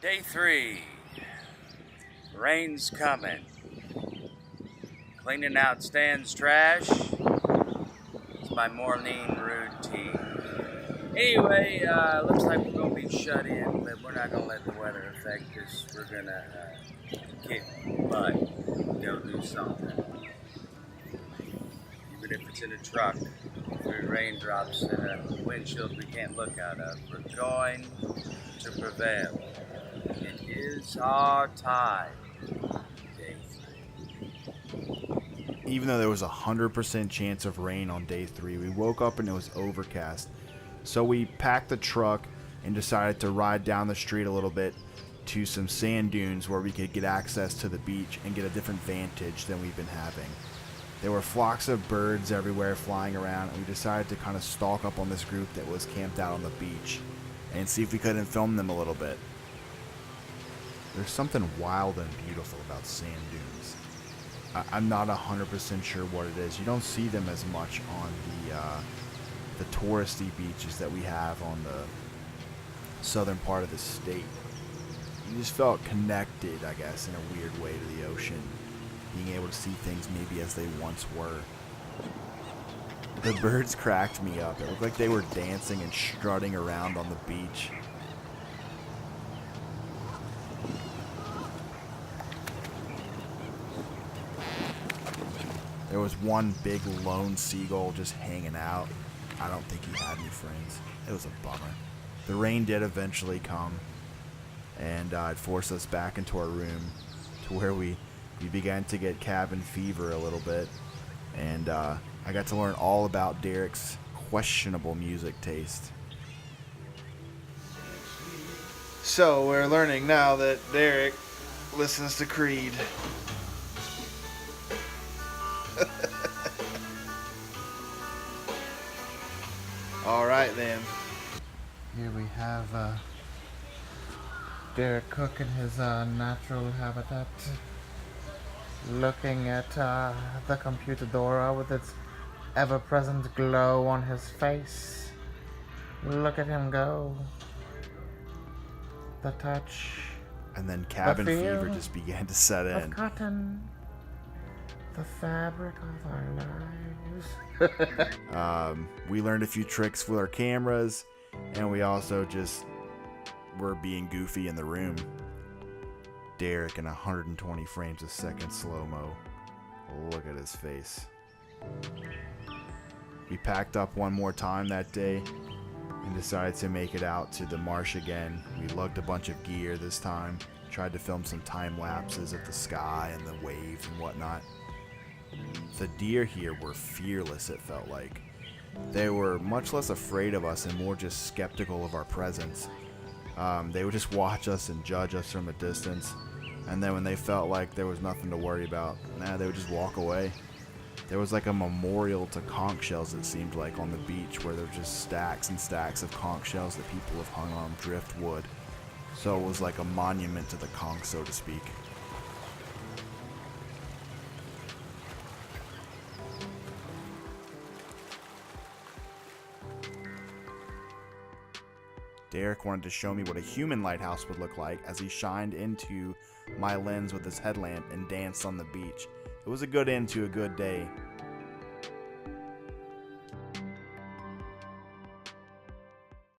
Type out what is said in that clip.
Day 3. Rain's coming. Cleaning out Stan's trash is my morning routine. Anyway, looks like we're going to be shut in, but we're not going to let the weather affect us. We're going to kick butt, go do something. Even if it's in a truck, through raindrops and a windshield we can't look out of, we're going to prevail. It is our time. Day 3. Even though there was a 100% chance of rain on day 3, we woke up and it was overcast. So we packed the truck and decided to ride down the street a little bit to some sand dunes where we could get access to the beach and get a different vantage than we've been having. There were flocks of birds everywhere flying around, and we decided to kind of stalk up on this group that was camped out on the beach and see if we couldn't film them a little bit. There's something wild and beautiful about sand dunes. I'm not 100% sure what it is. You don't see them as much on the touristy beaches that we have on the southern part of the state. You just felt connected, I guess, in a weird way to the ocean, being able to see things maybe as they once were. The birds cracked me up. It looked like they were dancing and strutting around on the beach. There was one big lone seagull just hanging out. I don't think he had any friends. It was a bummer. The rain did eventually come, and it forced us back into our room to where we began to get cabin fever a little bit. And I got to learn all about Derek's questionable music taste. So we're learning now that Derek listens to Creed. Alright then. Here we have Derek Cook in his natural habitat, looking at the Computadora with its ever-present glow on his face. Look at him go. The touch. And then cabin The fever feel just began to set of in. cotton. The fabric of our lives. We learned a few tricks with our cameras, and we also just were being goofy in the room. Derek in 120 frames a second slow-mo. Look at his face. We packed up one more time that day and decided to make it out to the marsh again. We lugged a bunch of gear this time, tried to film some time lapses of the sky and the waves and whatnot. The deer here were fearless, it felt like. They were much less afraid of us and more just skeptical of our presence. They would just watch us and judge us from a distance, and then when they felt like there was nothing to worry about, they would just walk away. There was like a memorial to conch shells, it seemed like, on the beach, where there were just stacks and stacks of conch shells that people have hung on driftwood. So it was like a monument to the conch, so to speak. Derek wanted to show me what a human lighthouse would look like as he shined into my lens with his headlamp and danced on the beach. It was a good end to a good day.